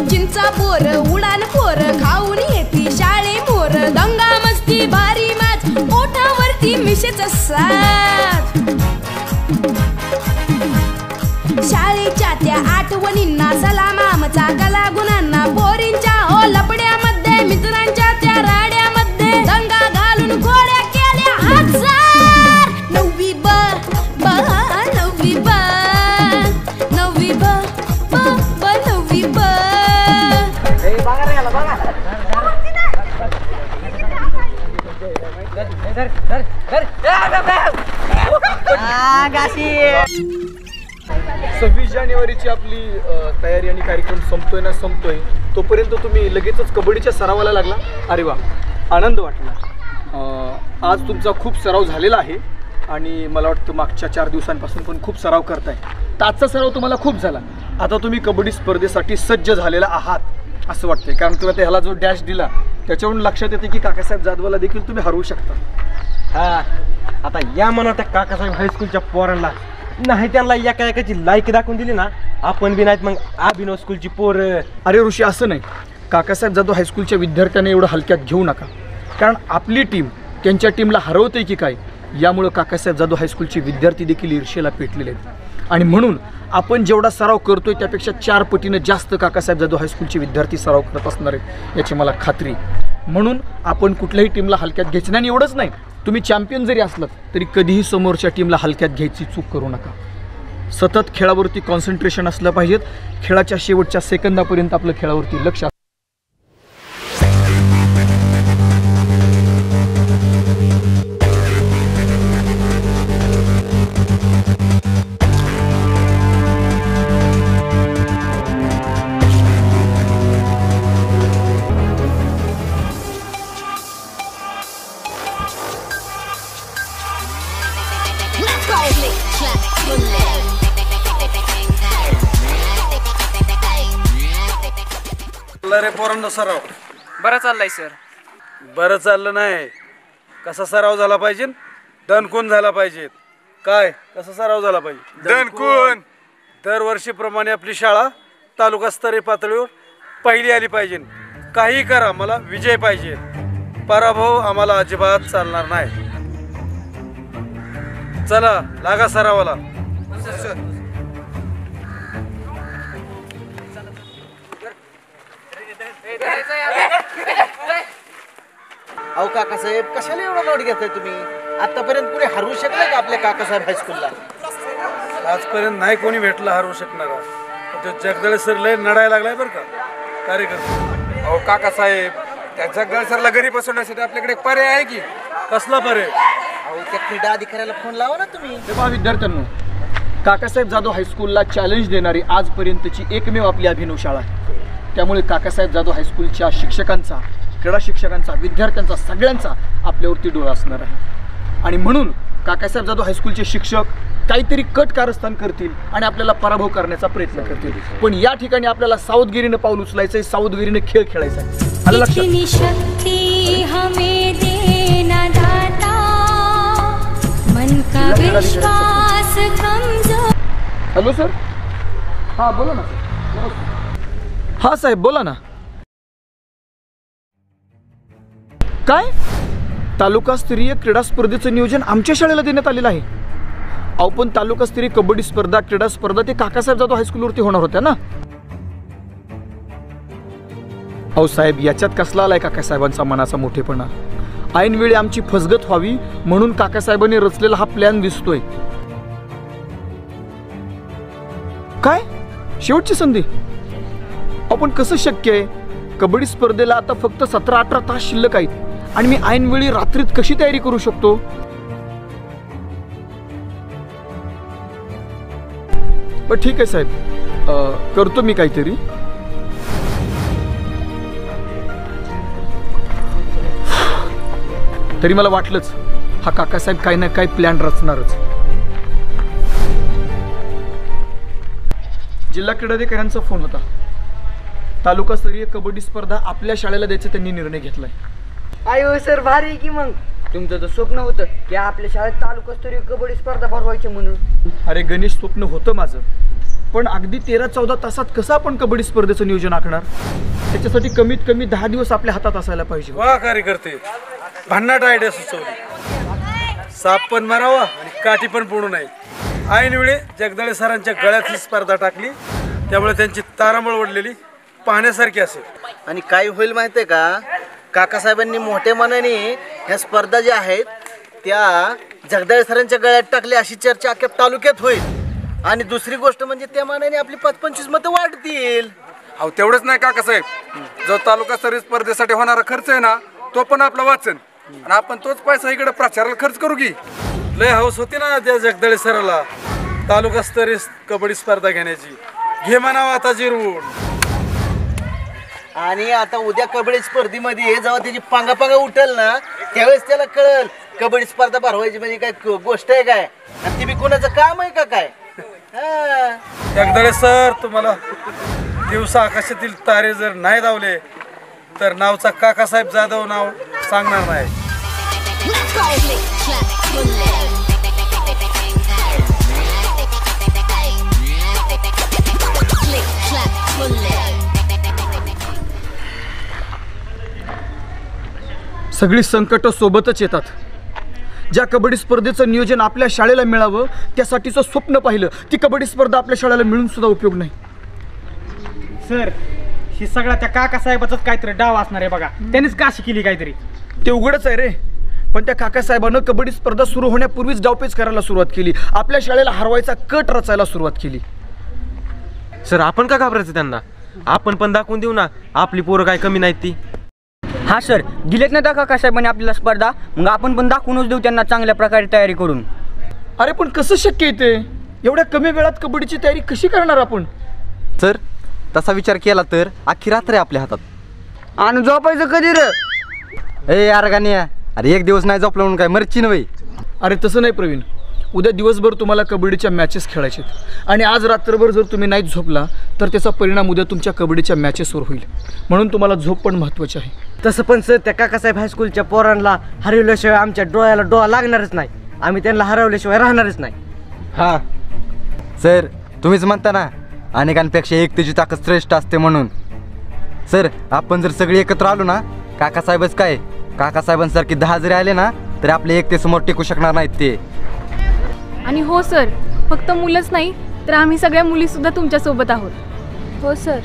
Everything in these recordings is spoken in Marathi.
चिंचा पोर उडान पोर खाऊन येती शाळे मोर दंगा मस्ती भारी मॅच ओठावरती मिशेचा साथ शाळेच्या त्या आठवणींना सलाम आमचा कला गुणांना पोरींच्या हो लपड्यामध्ये मित्रांच्या त्या राड्यामध्ये दंगा घालून गोळ्या केल्या हजार नववी ब नववी ब नववी ब नववी ब सव्वीस जानेवारीची आपली तयारी आणि कार्यक्रम संपतोय तोपर्यंत तुम्ही लगेचच कबड्डीच्या सरावाला लागला. अरे वा, आनंद वाटला. आज तुमचा खूप सराव झालेला आहे आणि मला वाटतं मागच्या 4 दिवसांपासून पण खूप सराव करताय. आजचा सराव तुम्हाला खूप झाला. आता तुम्ही कबड्डी स्पर्धेसाठी सज्ज झालेला आहात असं वाटतंय, कारण तुम्ही आता ह्याला जो डॅश दिला त्याच्यावरून लक्षात येते की काकासाहेब जाधवला देखील तुम्ही हरवू शकता. हा, आता या म्हणा त्या काकासाहेब हायस्कूलच्या पोरांना नाही, त्यांना एकाची लायकी दाखवून दिली ना, आपण बी नाहीत मग अभिनव स्कूलची पोर. अरे ऋषी, असं नाही. काकासाहेब जाधव हायस्कूलच्या विद्यार्थ्यांना एवढं हलक्यात घेऊ नका, कारण आपली टीम त्यांच्या टीमला हरवते की काय यामुळं काकासाहेब जाधव हायस्कूलचे विद्यार्थी देखील ईर्ष्येला पेटलेले आहेत. आणि म्हणून आपण जेवढा सराव करतोय त्यापेक्षा 4 पटीनं जास्त काकासाहेब जाधव हायस्कूलचे विद्यार्थी सराव करत असणार आहेत याची मला खात्री. म्हणून आपण कुठल्याही टीमला हलक्यात घ्यायचं नाही. आणि एवढंच नाही, तुम्ही चॅम्पियन जरी असलात तरी कधीही समोरच्या टीमला हलक्यात घ्यायची चूक करू नका. सतत खेळावरती कॉन्सन्ट्रेशन असलं पाहिजेत. खेळाच्या शेवटच्या सेकंदापर्यंत आपलं खेळावरती लक्ष. रे पोरांना सराव बरं चाललाय सर. बरं चाललं नाही, कसा सराव झाला पाहिजे, दणकून झाला पाहिजे. काय कसा सराव झाला पाहिजे? दणकून. दरवर्षीप्रमाणे आपली शाळा तालुकास्तरीय पातळीवर पहिली आली पाहिजे. काही करा, मला विजय पाहिजे. पराभव आम्हाला अजिबात चालणार नाही. चला लागा सरावाला. अहो काकासाहेब, कशाला एवढा लोड घेताय तुम्ही? आतापर्यंत कोणी हरवू शकलं का आपल्या काकासाहेब हायस्कूलला? आजपर्यंत नाही कोणी भेटला हरवू शकणारा. तो जगदळे सर लय नडायला लागलाय बरं का कार्यकर्ता. अहो काकासाहेब, त्या जगदळे सरला घरी बसवण्यासाठी आपल्याकडे एक पर्याय आहे की. कसला पर्याय? अहो त्या क्रीडा अधिकाऱ्याला फोन लावा ना तुम्ही. तेव्हा विद्यार्थ्यांनो, काकासाहेब जाधव हायस्कूलला चॅलेंज देणारी आजपर्यंतची एकमेव आपली अभिनव शाळा आहे. त्यामुळे काकासाहेब जाधव हायस्कूलच्या शिक्षकांचा, क्रीडा शिक्षकांचा, विद्यार्थ्यांचा, सगळ्यांचा आपल्यावरती डोळा असणार आहे. आणि म्हणून काकासाहेब जाधव हायस्कूलचे शिक्षक काहीतरी कट कारस्थान करतील आणि आपल्याला पराभव करण्याचा प्रयत्न करतील. पण या ठिकाणी आपल्याला सावधगिरीनं पाऊल उचलायचंय, सावधगिरीनं खेळ खेळायचा आहे. आलं लक्षात? Hello sir. हां बोला ना. हा साहेब बोला ना. काय? तालुकास्तरीय क्रीडा स्पर्धेचं नियोजन आमच्या शाळेला देण्यात आलेलं आहे. अहो पण तालुकास्तरीय कबड्डी स्पर्धा, क्रीडा स्पर्धा ते काकासाहेब जाधव हायस्कूलवरती होणार होत्या ना. अहो साहेब, याच्यात कसला आलाय काकासाहेबांचा मनाचा मोठेपणा? ऐनवेळी आमची फसगत व्हावी म्हणून काकासाहेबांनी रचलेला हा प्लॅन दिसतोय. काय शेवटची संधी? आपण कसं शक्य आहे? कबड्डी स्पर्धेला आता फक्त 17-18 तास शिल्लक आहेत आणि मी ऐनवेळी रात्रीत कशी तयारी करू शकतो? पण ठीक आहे साहेब, करतो मी काहीतरी. तरी मला वाटलंच हा काकासाहेब काही ना काही प्लॅन रचणारच. जिल्हा क्रीडाधिकाऱ्यांचा फोन होता. तालुकास्तरीय कबड्डी स्पर्धा आपल्या शाळेला द्यायचा त्यांनी निर्णय घेतलाय. आयो सर भारी की मग तुमचं तर स्वप्न होतं की आपल्या शाळेत तालुकास्तरीय कबड्डी स्पर्धा भरवायची म्हणून. अरे गणेश, स्वप्न होतं माझं, पण अगदी 13-14 तासात कसं आपण कबड्डी स्पर्धेचं नियोजन आखणार? त्याच्यासाठी कमीत कमी 10 दिवस आपल्या हातात असायला पाहिजे. वा कार्यकर्ते, भन्नाट आयडिया सुचवली. साप पण मारावा आणि काठी पण पडू नये. ऐन वेळी जगदाळे सरांच्या गळ्यात ही स्पर्धा टाकली, त्यामुळे त्यांची तारांबळ ओढलेली पाहण्यासारखी असेल. आणि काय होईल माहिती आहे का, काकासाहेबांनी मोठ्या मनाने ह्या स्पर्धा ज्या आहेत त्या जगदाळे सरांच्या गळ्यात टाकल्या अशी चर्चा अख्ख्या तालुक्यात होईल. आणि दुसरी गोष्ट म्हणजे त्या मनाने आपली 5-25 मतं वाढतील. अहो तेवढंच नाही काकासाहेब, जो तालुकास्तरीय स्पर्धेसाठी होणारा खर्च आहे ना तो पण आपला वाचन, आणि आपण तोच पैसा इकडे प्रचाराला खर्च करू की. लय हौस होती ना त्या जगदाळे सराला तालुकास्तरीय कबड्डी स्पर्धा घेण्याची. घे म्हणावं आता जिरवून. आणि आता उद्या कबड्डी स्पर्धेमध्ये जेव्हा त्याची पांगा उठल ना त्यावेळेस त्याला कळल कबड्डी स्पर्धा भरवायची म्हणजे काय गोष्ट आहे काय, आणि ती बी कोणाचं काम आहे का काय. जगदाळे सर, तुम्हाला दिवसा आकाशातील तारे जर नाही धावले तर नावचा काकासाहेब जाधव नाव सांगणार नाही. सगळी संकट सोबतच येतात. ज्या कबड्डी स्पर्धेचं नियोजन आपल्या शाळेला मिळावं त्यासाठीचं स्वप्न पाहिलं, ती कबड्डी स्पर्धा आपल्या शाळेला मिळून सुद्धा उपयोग नाही. सर, ही सगळा त्या काकासाहेबाचाच काहीतरी डाव असणार आहे बघा. त्यांनीच काशी केली काहीतरी. ते उघडच आहे रे, पण त्या काकासाहेबानं कबड्डी स्पर्धा सुरू होण्यापूर्वीच डावपेच करायला सुरुवात केली. आपल्या शाळेला हरवायचा कट रचायला सुरुवात केली. सर, आपण का घाबरायचं त्यांना? आपण पण दाखवून देऊ ना आपली पोरं काय कमी नाहीत ती. हा सर, दिलेत ना त्या काकासाहेबांनी आपल्याला स्पर्धा, मग आपण पण दाखवूनच देऊ त्यांना चांगल्या प्रकारे तयारी करून. अरे पण कसं शक्य आहे ते? एवढ्या कमी वेळात कबड्डीची तयारी कशी करणार आपण? सर, तसा विचार केला तर अख्खी रात्र आहे आपल्या हातात. आणि झोपायचं कधी रे? ए यार गाण्या, अरे एक दिवस नाही झोपला म्हणून काय मरची नव्हे. अरे तसं नाही प्रवीण, उद्या दिवसभर तुम्हाला कबड्डीच्या मॅचेस खेळायचे आहेत, आणि आज रात्रभर जर तुम्ही नाही झोपला तर त्याचा परिणाम उद्या तुमच्या कबड्डीच्या मॅचेसवर होईल. म्हणून तुम्हाला झोप पण महत्त्वाची आहे. तसं पण सर, त्या काकासाहेब हायस्कूलच्या पोरांना हरवल्याशिवाय आमच्या डोळ्याला डोळा लागणारच नाही. आम्ही त्यांना हरवल्याशिवाय राहणारच नाही. हां सर, तुम्हीच म्हणता ना अनेकांपेक्षा एकतेची ताकद श्रेष्ठ असते म्हणून. सर, आपण जर सगळे एकत्र आलो ना, काकासाहेबच काय, काकासाहेबांसारखे 10 जरी आले ना तरी आपल्या एकतेसमोर टिकू शकणार नाहीत ते. आणि हो सर, फक्त मुलंच नाही तर आम्ही सगळ्या मुलीसुद्धा तुमच्यासोबत आहोत. हो सर.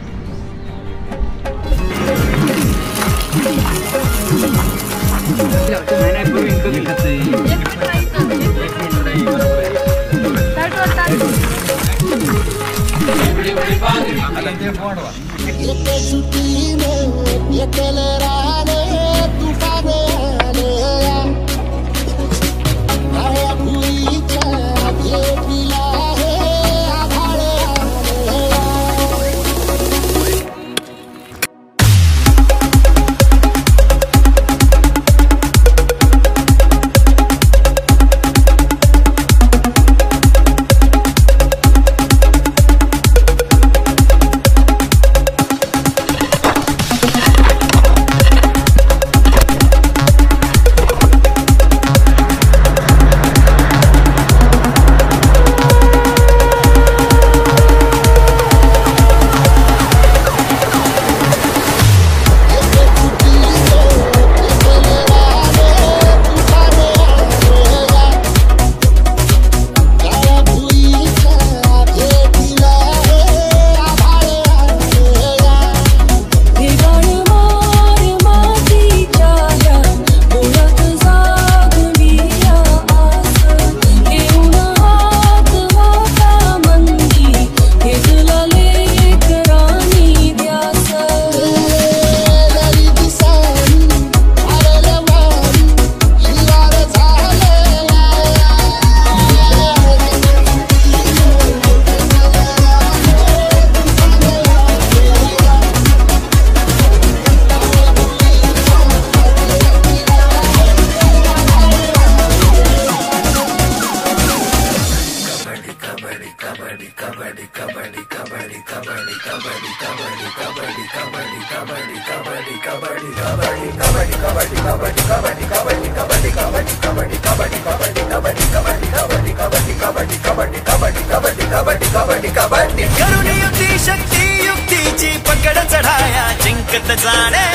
कबड्डी करून युती शक्ती युक्तीची पकड चढाया जिंकत जाणे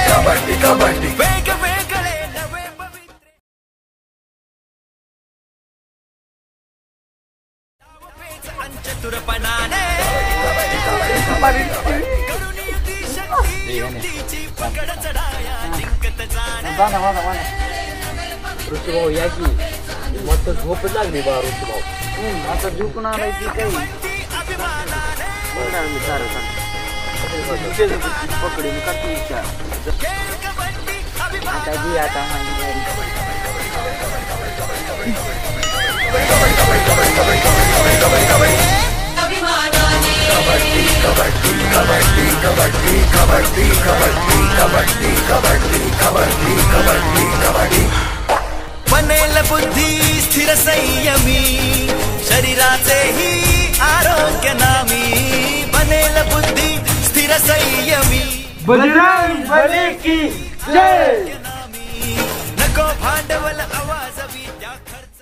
कबड्डी कबड्डी वेगवेगळे नवे पवित्र चतुरपणाने करून युती शक्ती युक्तीची पकड चढाया जिंकत जाणे ऋषीभाऊ या की मस्त झोप लागली बा ऋषीभाऊ आता झोपून आलाय की काही पकडून का तू विचार आता जी आता बनेल बुद्धी स्थिर संयमी शरीराचेही आरोग्य नामी बनेल बुद्धी स्थिर संयमी बजरंग बली की जय. नको भांडवल आवाज विद्या खर्च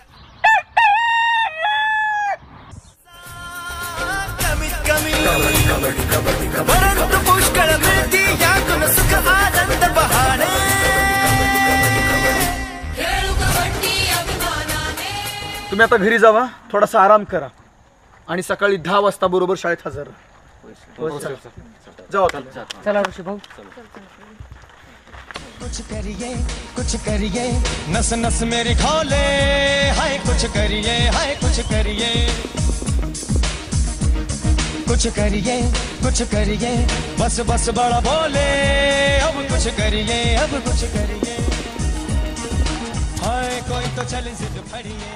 कमीत कमी परंतु पुष्कळ मिळती यातून सुख आनंद बहाणे तुम्ही आता घरी जावा, थोडासा आराम करा आणि सकाळी 10 वाजता बरोबर शाळेत हजर राहा. जाओ चला ऋषीभाऊ. कुछ करिए नस नस मेरी खोले हाय कुछ करिए कुछ करिए बस बस बड़ा बोले अब कुछ करिए हाय कोई तो चले जिद फड़िए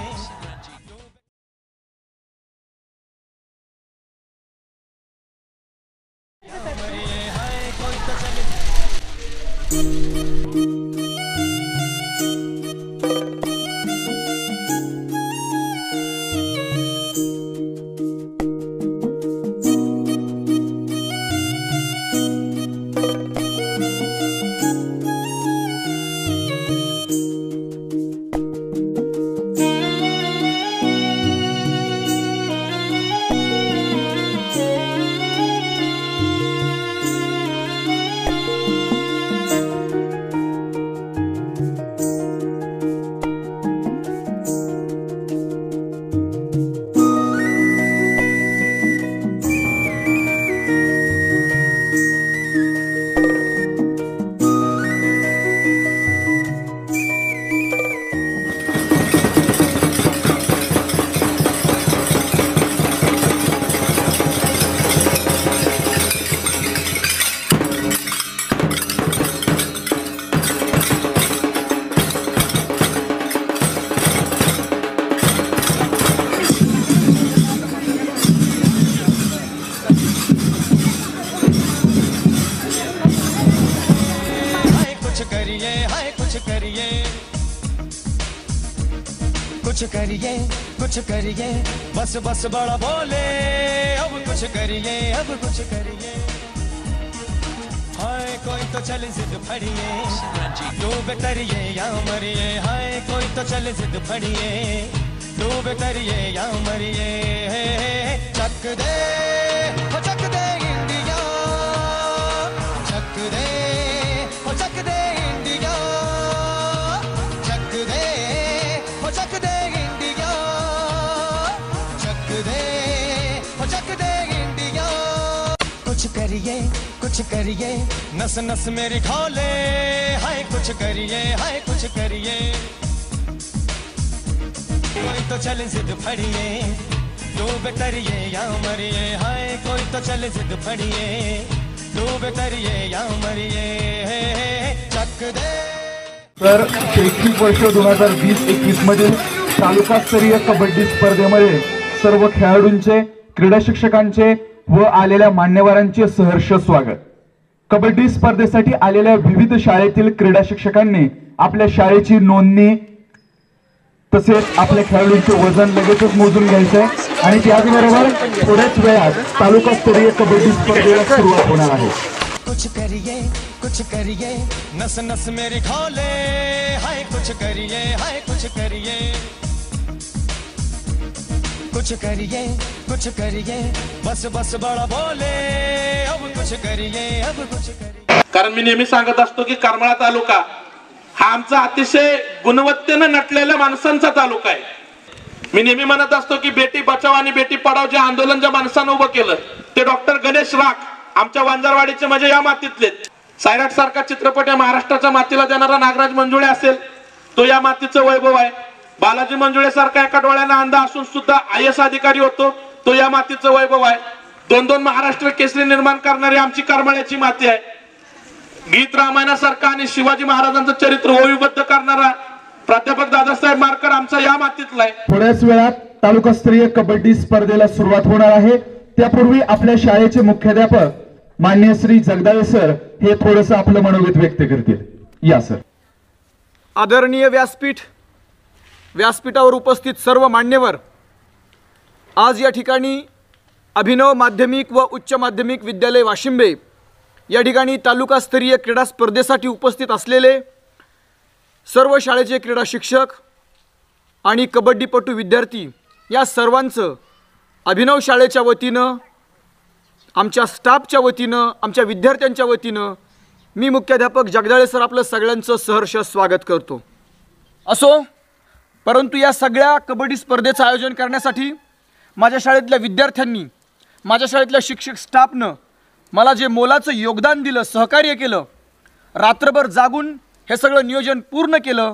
कुछ करिए बस बस बड़ा बोले अब कुछ करिए हाय कोई तो चले जिद फड़िए डूब करिए या मरिए हाय कोई तो चले जिद फड़िए डूब करिए या मरिए चक दे इंडिया चक दे इंडिया चक दे कुछ करिए नस नस मेरी खोले हाय कुछ करिए कोई तो चले जिद फड़िए डूब करिए या मरिए हाय कोई तो चले जिद फड़िए डूब करिए या मरिए चक दे. तर शैक्षणिक वर्ष 2020-21 मधील तालुकास्तरीय कबड्डी स्पर्धेमध्ये सर्व खेळाडूंचे क्रीडा शिक्षकांचे व आलेल्या मान्यवरांचे सहर्ष स्वागत. कबड्डी स्पर्धेसाठी आलेल्या विविध शाळेतील क्रीडा शिक्षकांनी आपल्या शाळेची नोंदणी तसेच आपल्या खेळाडूंचे वजन लगेचच मोजून घ्यायचे आणि त्याचबरोबर थोड्याच वेळात तालुकास्तरीय कबड्डी स्पर्धेला सुरुवात होणार आहे. कुछ करिए नस नस मेरी खोले हाय कुछ करिए कुछ करिए बस बस बड़ा बोले अब कुछ करिए कारण मी नेहमी सांगत असतो की करमाळा तालुका हा आमचा अतिशय गुणवत्तेने नटलेल्या माणसांचा तालुका आहे. मी नेहमी म्हणत असतो की बेटी बचाव आणि बेटी पढाव जे आंदोलन ज्या माणसानं उभं केलं ते डॉक्टर गणेश राख आमच्या वांजरवाडीचे म्हणजे या मातीतले. सायराट सारखा चित्रपट या महाराष्ट्राच्या मातीला देणारा नागराज मंजुळे असेल तो या मातीचं वैभव आहे. बालाजी मंजुळे सारखा एका डोळ्यानं अंधा असून सुद्धा IAS अधिकारी होतो तो या मातीचं वैभव आहे. 2-2 महाराष्ट्र केसरी निर्माण करणारी आमची करमाळ्याची माती आहे. गीत रामायणासारखा आणि शिवाजी महाराजांचं चरित्र ओवीबद्ध करणारा प्राध्यापक दादासाहेब मारकर आमचा या मातीतला आहे. थोड्याच वेळात तालुकास्तरीय कबड्डी स्पर्धेला सुरुवात होणार आहे. त्यापूर्वी आपल्या शाळेचे मुख्याध्यापक माननीय श्री जगदाळे सर हे थोडस आपलं मनोगत व्यक्त करतील. या सर. आदरणीय व्यासपीठावर उपस्थित सर्व मान्यवर, आज या ठिकाणी अभिनव माध्यमिक व उच्च माध्यमिक विद्यालय वाशिंबे या ठिकाणी तालुकास्तरीय क्रीडा स्पर्धेसाठी उपस्थित असलेले सर्व शाळेचे क्रीडा शिक्षक आणि कबड्डीपटू विद्यार्थी या सर्वांचं अभिनव शाळेच्या वतीनं, आमच्या स्टाफच्या वतीनं, आमच्या विद्यार्थ्यांच्या वतीनं मी मुख्याध्यापक जगदाळे सर आपलं सगळ्यांचं सहर्ष स्वागत करतो. असो, परंतु या सगळ्या कबड्डी स्पर्धेचं आयोजन करण्यासाठी माझ्या शाळेतल्या विद्यार्थ्यांनी, माझ्या शाळेतल्या शिक्षक स्टाफनं मला जे मोलाचं योगदान दिलं, सहकार्य केलं, रात्रभर जागून हे सगळं नियोजन पूर्ण केलं,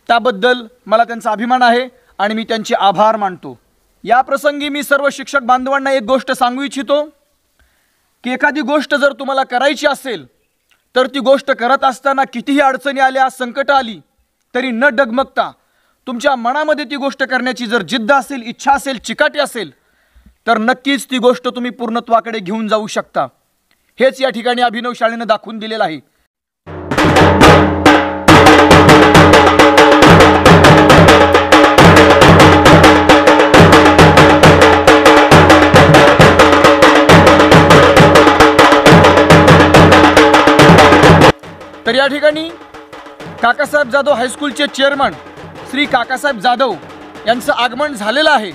त्याबद्दल मला त्यांचा अभिमान आहे आणि मी त्यांचे आभार मानतो. या प्रसंगी मी सर्व शिक्षक बांधवांना एक गोष्ट सांगू इच्छितो की एखादी गोष्ट जर तुम्हाला करायची असेल तर ती गोष्ट करत असताना कितीही अडचणी आल्या, संकट आली तरी न डगमगता तुमच्या मनामध्ये ती गोष्ट करण्याची जर जिद्द असेल, इच्छा असेल, चिकाटी असेल तर नक्कीच ती गोष्ट तुम्ही पूर्णत्वाकडे घेऊन जाऊ शकता. हेच या ठिकाणी अभिनव शाळेनं दाखवून दिलेलं आहे. तर या ठिकाणी काकासाहेब जाधव हायस्कूलचे चेअरमन श्री काकासाहेब जाधव यांचं आगमन झालेलं आहे.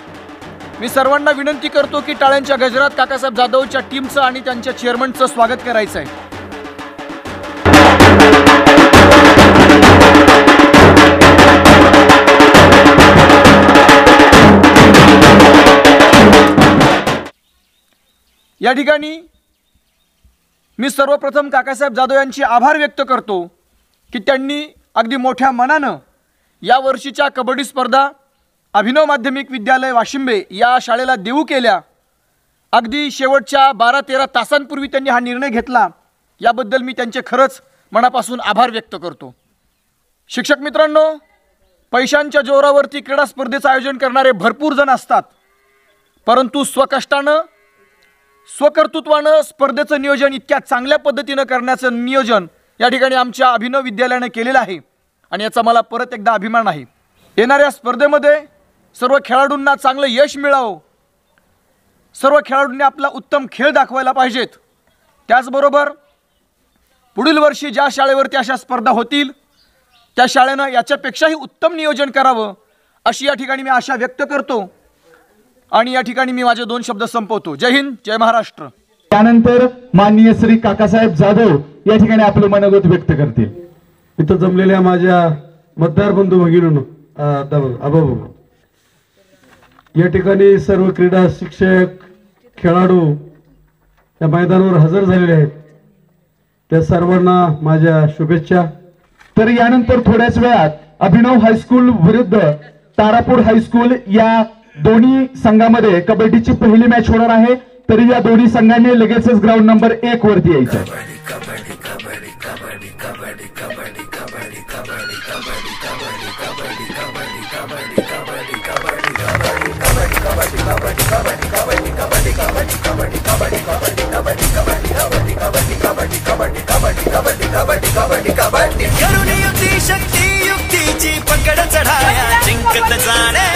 मी सर्वांना विनंती करतो की टाळ्यांच्या गजरात काकासाहेब जाधवच्या टीमचं आणि त्यांच्या चेअरमनचं स्वागत करायचं आहे. या ठिकाणी मी सर्वप्रथम काकासाहेब जाधव यांचे आभार व्यक्त करतो की त्यांनी अगदी मोठ्या मनानं या वर्षीच्या कबड्डी स्पर्धा अभिनव माध्यमिक विद्यालय वाशिंबे या शाळेला देऊ केल्या. अगदी शेवटच्या 12-13 तासांपूर्वी त्यांनी हा निर्णय घेतला, याबद्दल मी त्यांचे खरंच मनापासून आभार व्यक्त करतो. शिक्षक मित्रांनो, पैशांच्या जोरावरती क्रीडा स्पर्धेचं आयोजन करणारे भरपूर जण असतात, परंतु स्वकष्टानं, स्वकर्तृत्वानं स्पर्धेचं नियोजन इतक्या चांगल्या पद्धतीनं करण्याचं नियोजन या ठिकाणी आमच्या अभिनव विद्यालयानं केलेलं आहे आणि याचा मला परत एकदा अभिमान आहे. येणाऱ्या स्पर्धेमध्ये सर्व खेळाडूंना चांगलं यश मिळावं, सर्व खेळाडूंनी आपला उत्तम खेळ दाखवायला पाहिजेत. त्याचबरोबर पुढील वर्षी ज्या शाळेवरती अशा स्पर्धा होतील त्या शाळेनं याच्यापेक्षाही उत्तम नियोजन करावं अशी या ठिकाणी मी आशा व्यक्त करतो आणि या ठिकाणी मी माझे 2 शब्द संपवतो. जय हिंद, जय महाराष्ट्र. त्यानंतर माननीय श्री काकासाहेब जाधव या ठिकाणी आपलं मनोगत व्यक्त करतील. इथं जमलेल्या माझ्या मतदार बंधू भगिनींनो, या ठिकाणी सर्व क्रीडा शिक्षक, खेळाडू या मैदानावर हजर झालेले आहेत, त्या सर्वांना माझ्या शुभेच्छा. तर यानंतर थोड्याच वेळात अभिनव हायस्कूल विरुद्ध तारापूर हायस्कूल या दोन्ही संघामध्ये कबड्डीची पहिली मॅच होणार आहे. तरी या दोन्ही संघांनी लगेचच ग्राउंड नंबर 1 वरती यायचं आहे. शक्ती युक्तीची पकड चढाया जिंकत जाणे,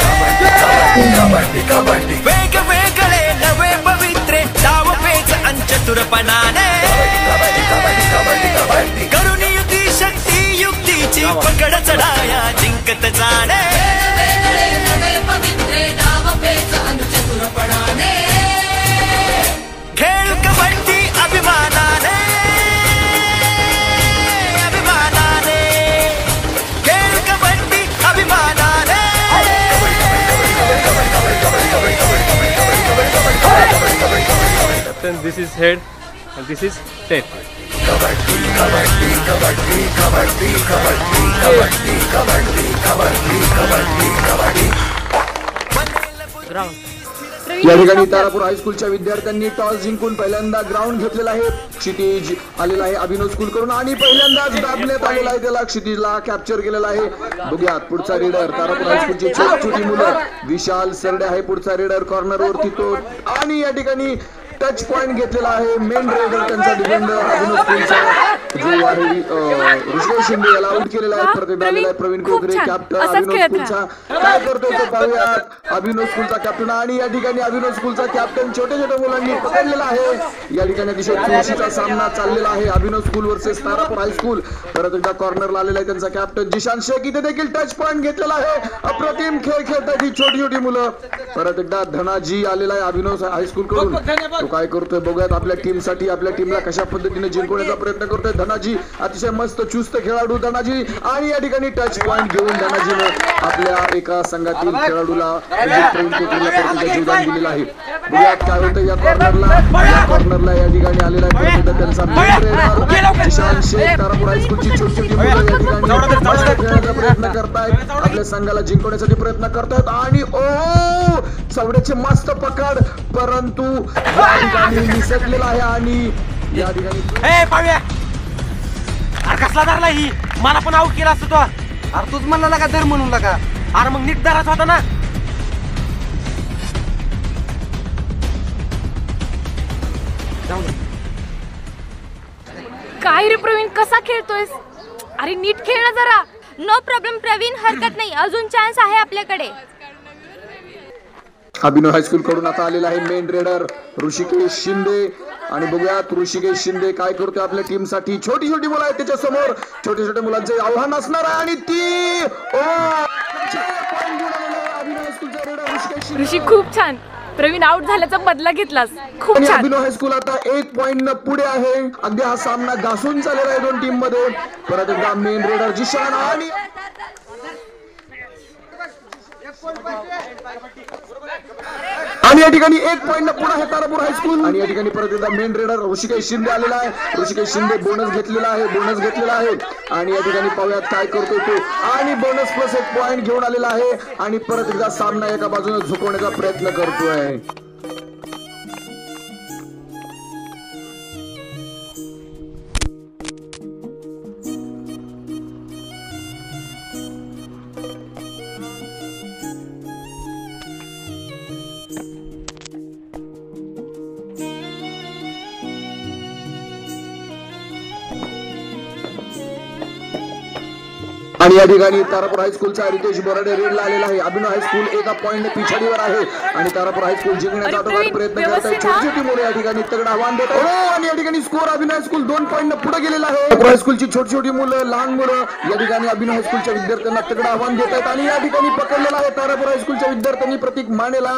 वेगवेगळे नवे पवित्रे डाव पेच अंचतुरपणाने, करुणी युती शक्ती युक्तीची पकड चढाया जिंकत जाणे. पडाने खेळ कबड्डी अभिमानाने अभिमानाने खेळ कबड्डी अभिमानाने Then this is head and this is tail. Kabaddi kabaddi kabaddi kabaddi kabaddi kabaddi kabaddi kabaddi kabaddi kabaddi ground या ठिकाणी तारापूर हायस्कूलच्या विद्यार्थ्यांनी टॉस जिंकून पहिल्यांदा ग्राउंड घेतलेला आहे. क्षितिज आलेला आहे अभिनव स्कूल करून आणि पहिल्यांदाच दाबण्यात आलेला आहे त्याला. क्षितिजला कॅप्चर केलेला आहे. बघूयात पुढचा रेडर तारापूर हायस्कूलची छोटी मुलं. विशाल सरडे आहे पुढचा रेडर. कॉर्नरवरती तो आणि या ठिकाणी टच पॉइंट घेतलेला आहे. मेन रेडर त्यांचा डिफेंडर अभिनव स्कूलचा जो आहे ऋषिकेश शिंदे याला आउट केलेला आहे. प्रतिभा आलेला आहे प्रवीण कोकरे कॅप्टन अभिनव स्कूलचा. काय करतोय तो पाहूयात. अभिनव स्कूलचा कॅप्टन आणि या ठिकाणी अभिनव स्कूलचा कॅप्टन छोट्या छोट्या मुलांनी पकडलेला आहे. या ठिकाणी अतिशय चुरशीचा सामना चाललेला आहे. अभिनव स्कूल वर्सेस तारापूर हायस्कूल. परत एकदा कॉर्नरला आलेला आहे त्यांचा कॅप्टन जिशान शेख. इथे देखील टच पॉइंट घेतलेला आहे. अप्रतिम खेळ खेळतात ही छोटी छोटी मुलं. परत एकदा धनाजी आलेला आहे अभिनव हायस्कूल कडून. तो काय करतोय बघूयात. आपल्या टीमसाठी आपल्या टीमला कशा पद्धतीने जिंकवण्याचा प्रयत्न करतोय धनाजी. अतिशय मस्त चुस्त खेळाडू धनाजी आणि या ठिकाणी टच पॉइंट घेऊन धनाजीने आपल्या एका संघातील खेळाडूला योगदान दिलेलं आहे. बघूयात काय होतं या कॉर्नरला या ठिकाणी आलेला आहे त्यांचा जिशान शेख. तारापूर हायस्कूलची छोटी छोटी मुलं या ठिकाणी खेळण्याचा प्रयत्न करतायत. आपल्या संघाला जिंकवण्यासाठी प्रयत्न करतायत आणि ओ चवड्याचे मस्त पकड परंतु या ठिकाणी निसटलेला आहे आणि या ठिकाणी कसला धरला ही मला पण आउट केला असतो तो. अरे तूच म्हणला का धर म्हणून लागा. अरे मग नीट धराच होता ना. काय रे प्रवीण कसा खेळतोयस. अरे नीट खेळ ना जरा. नो प्रॉब्लेम प्रवीण हरकत नाही अजून चान्स आहे आपल्याकडे. अभिनव हायस्कूल कडून आता आलेला आहे मेन रेडर ऋषिकेश शिंदे आणि बघूयात ऋषिकेश शिंदे काय करतोय आपल्या टीम साठी. छोटी छोटी मुलं आहेत त्याच्या समोर. छोटे छोटे मुलांचे आव्हान असणार आहे आणि ती ऋषी खूप छान. प्रवीण आउट झाल्याचा बदला घेतलास. खूप छान. अभिनव हायस्कूल आता 1 पॉइंट न पुढे आहे. अगदी हा सामना घासून चाललेला आहे दोन टीम मध्ये. परत एकदा मेन रेडर जिशान आणि या ठिकाणी 1 पॉइंट न पुढे आहे तारापूर हायस्कूल. आणि या ठिकाणी परत एकदा मेन रेडर ऋषिकेश शिंदे आलेला आहे. ऋषिकेश शिंदे बोनस घेतलेला आहे आणि या ठिकाणी पाहूयात काय करतोय तो आणि बोनस प्लस 1 पॉइंट घेऊन आलेला आहे आणि परत एकदा सामना एका बाजूने झुकवण्याचा प्रयत्न करतोय. आणि या ठिकाणी तारापूर हायस्कूलचा रितेश बोराडे रेडला आलेला आहे. अभिनव हायस्कूल एका पॉइंट पिछाडीवर आहे आणि तारापूर हायस्कूल जिंकण्याचा आटोकाट प्रयत्न करत आहे. छोटी छोटी मुले या ठिकाणी तगडा आव्हान देत आहे आणि या ठिकाणी स्कोर अभिनव हायस्कूल 2 पॉइंट पुढे गेलेला आहे. तारापूर हायस्कूलची छोटी छोटी मुलं लहान मुलं या ठिकाणी अभिनव हायस्कूलच्या विद्यार्थ्यांना तगडा आव्हान देत आहेत आणि या ठिकाणी पकडलेला आहे तारापूर हायस्कूलच्या विद्यार्थ्यांनी प्रतीक मानेला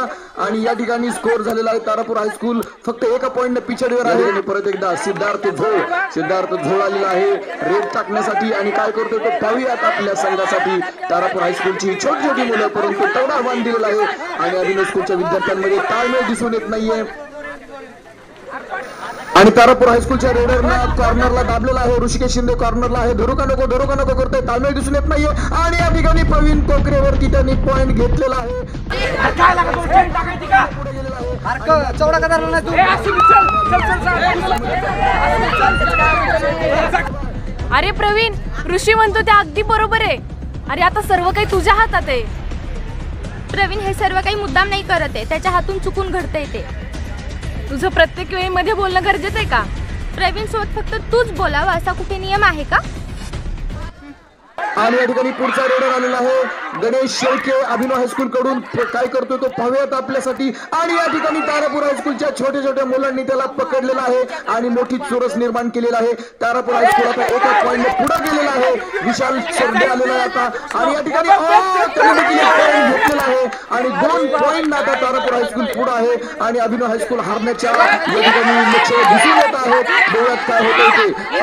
आणि या ठिकाणी स्कोर झालेला आहे. तारापूर हायस्कूल फक्त एका पॉइंट पिछाडीवर आहे. आणि परत एकदा सिद्धार्थ झोळ आलेला आहे रेड टाकण्यासाठी आणि काय करतोय तो पाहूयात आपल्या संघासाठी. तारापूर हायस्कूलची छोटी छोटी मुलं परंतु तेवढा आव्हान दिलेलं आहे आणि अभिनव स्कूलच्या विद्यार्थ्यांमध्ये ताळमेळ दिसून येत नाहीये. आणि तारापूर हायस्कूलच्या रेडरला कॉर्नरला दाबलेला आहे. ऋषिकेश शिंदे कॉर्नरला आहे. धरू का नको करतोय. ताळमेळ दिसून येत नाहीये आणि या ठिकाणी प्रवीण कोकरेवरती त्यांनी पॉइंट घेतलेला आहे. चौडा का धरला नाही अरे प्रवीण ऋषी म्हणतो ते अगदी बरोबर आहे. अरे आता सर्व काही तुझ्या हातात आहे. प्रवीण हे सर्व काही मुद्दाम नाही करत आहे. त्याच्या हातून चुकून घडतंय ते. तुझं प्रत्येक वेळी मध्ये बोलणं गरजेचं आहे का. प्रवीण सोबत फक्त तूच बोलावं असा कुठे नियम आहे का. आणि या ठिकाणी पुढचा रेडर आलेला आहे गणेश शेळके अभिनव हायस्कूल कडून. काय करतोय तो पाहूयात आपल्यासाठी. आणि या ठिकाणी तारापूर हायस्कूलच्या छोट्या छोट्या मुलांनी त्याला पकडलेला आहे आणि मोठी चुरस निर्माण केलेला आहे. तारापूर हायस्कूल आता एका पॉइंट पुढे गेलेला आहे. विशाल सरडे आलेला आहे आता आणि या ठिकाणी घेतलेला आहे आणि 2 पॉईंट आता तारापूर हायस्कूल पुढे आहे आणि अभिनव हायस्कूल हारण्याच्या या ठिकाणी लक्षण दिसून येत आहेत. बघूयात काय होतंय ते.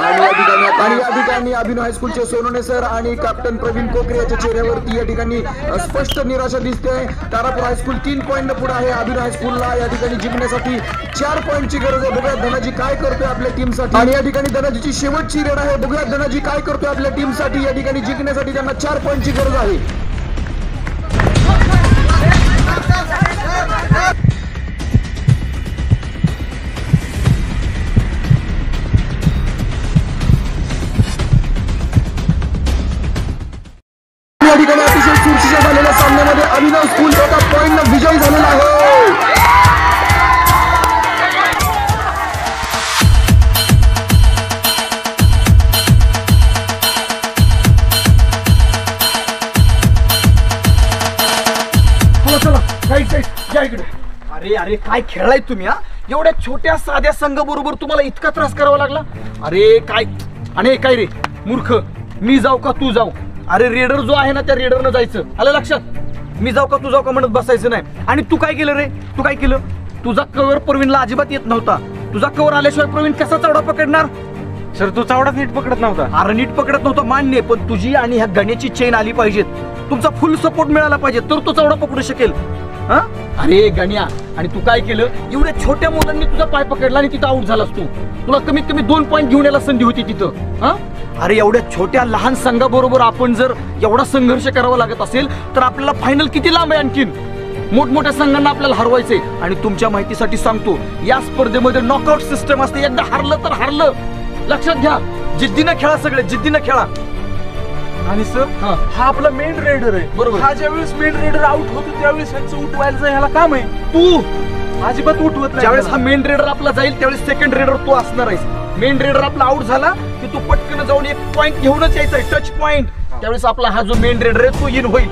आणि या ठिकाणी अभिनव हायस्कूलचे सोनवणे सर आणि कॅप्टन प्रवीण कोकरे याच्या चेहऱ्यावरती या ठिकाणी स्पष्ट निराशा दिसते. तारापूर हायस्कूल 3 पॉईंट पुढे आहे. अभिनव हायस्कूलला या ठिकाणी जिंकण्यासाठी 4 पॉईंटची गरज आहे. बघूया धनाजी काय करतोय आपल्या टीमसाठी आणि या ठिकाणी धनाजीची शेवटची रेड आहे. बघूया धनाजी काय करतोय आपल्या टीमसाठी. या ठिकाणी जिंकण्यासाठी त्यांना 4 पॉईंटची गरज आहे. या ठिकाणी अतिशय चुरशीच्या झालेल्या सामन्यामध्ये अभिनव स्कूल एका पॉईंटनं विजयी झालेला आहे. अरे अरे काय खेळलाय तुम्ही हा. एवढ्या छोट्या साध्या संघ बरोबर तुम्हाला इतका त्रास करावा लागला. अरे काय आणि काय रे मूर्ख, मी जाऊ का तू जाऊ. अरे रेडर जो आहे ना त्या रेडरनं जायचं. आलं लक्षात. मी जाऊ का तू जाऊ का म्हणत बसायचं नाही. आणि तू काय केलं रे, तू काय केलं. तुझा कव्हर प्रवीणला अजिबात येत नव्हता. तुझा कव्हर आल्याशिवाय प्रवीण कसा चवडा पकडणार. सर तू चवडाच नीट पकडत नव्हता. अरे नीट पकडत नव्हता मान्य, पण तुझी आणि ह्या गण्याची चेन आली पाहिजेत. तुमचा फुल सपोर्ट मिळाला पाहिजे तर तो चवडा पकडू शकेल. हा अरे गण्या, आणि तू काय केलं. एवढ्या छोट्या मुलांनी तुझा पाय पकडला आणि तिथं आउट झालास तू. तुला कमीत कमी 2 पॉईंट घेऊन यायला संधी होती तिथं. हा अरे एवढ्या छोट्या लहान संघाबरोबर आपण जर एवढा संघर्ष करावा लागत असेल तर आपल्याला फायनल किती लांब आहे. आणखीन मोठमोठ्या संघांना आपल्याला हरवायचंय. आणि तुमच्या माहितीसाठी सांगतो, या स्पर्धेमध्ये नॉकआउट सिस्टम असते. एकदा हारलं तर हारलं. लक्षात घ्या. जिद्दीनं खेळा, सगळे जिद्दीनं खेळा. आणि सर हा आपला मेन रेडर आहे. बरोबर. हा ज्यावेळेस मेन रेडर आउट होतो त्यावेळेस ह्याचं उठवायचं ह्याला काम आहे. तू अजिबात उठवत नाही. ज्यावेळेस हा मेन रेडर आपला जाईल त्यावेळेस सेकंड रेडर तू असणार आहेस. मेन रेडर आपला आउट झाला की तू पटकन जाऊन 1 पॉईंट घेऊनच यायचा आहे, टच पॉईंट. त्यावेळेस आपला हा जो मेन रेडर आहे तो इन होईल.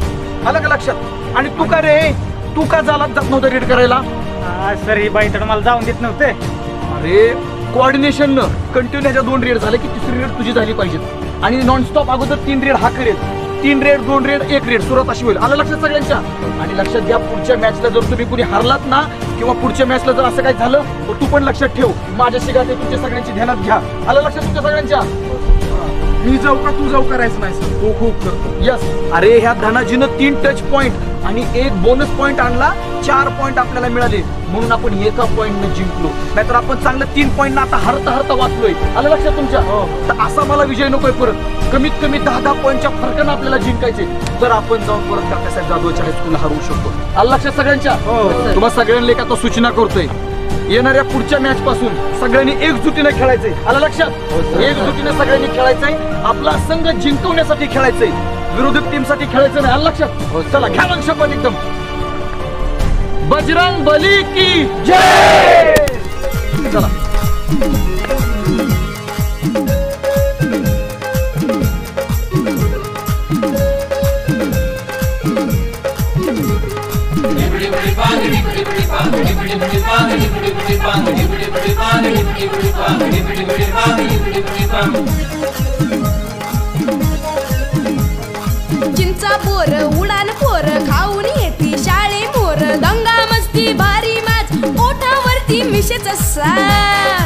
आलं का लक्षात. आणि तू का रे, तू का जात नव्हता रेड करायला. सर ही बाई तर मला जाऊन देत नव्हते. अरे कोऑर्डिनेशन न कंटिन्यू ह्याच्या 2 रेड झाले की तिसरी रेड तुझी झाली पाहिजे. आणि नॉनस्टॉप अगोदर 3 रेड हा करेल. 3 रेड 2 रेड 1 रेड सुरुवात अशी होईल. आलं लक्षात सगळ्यांच्या. आणि लक्षात घ्या, पुढच्या मॅचला जर तुम्ही कुणी हारलात ना किंवा पुढच्या मॅचला जर असं काही झालं तर तू पण लक्षात ठेव. माझ्याशी गाते तुमच्या सगळ्यांची ध्यानात घ्या. आलं लक्षात तुमच्या सगळ्यांच्या. मी जाऊ का तू जाऊ करायचं नाही सर. तो खूप करतो. यस. अरे ह्या धनाजीनं 3 टच पॉईंट आणि 1 बोनस पॉईंट आणला. 4 पॉईंट आपल्याला मिळाले म्हणून आपण 1 पॉईंटनं जिंकलो. नाहीतर आपण चांगलं 3 पॉईंटनं आता हरता हरता वाचलोय. आलं लक्षात तुमच्या. तर असा मला विजय नकोय परत. कमीत कमी 10 पॉईंटच्या फरकानं आपल्याला जिंकायचे. तर आपण जाऊन परत काकासाहेब जाधवच्या हायस्कूलला हरवू शकतो. आलं लक्षात सगळ्यांच्या. तुम्हाला सगळ्यांना एक आता सूचना करतोय, येणाऱ्या पुढच्या मॅच पासून सगळ्यांनी एकजुटीने खेळायचंय. आलं लक्षात. एकजुटीने सगळ्यांनी खेळायचंय. आपला संघ जिंकवण्यासाठी खेळायचंय, विरोधी टीमसाठी खेळायचं नाही. आलं लक्षात. चला घ्या मग शपथ एकदम. बजरंग बली की जय. चला. चिंचा बोर उडान पोर खाऊन येती शाळे मोर दंगा मस्ती भारी मॅच ओठावरती मिशेचा साथ.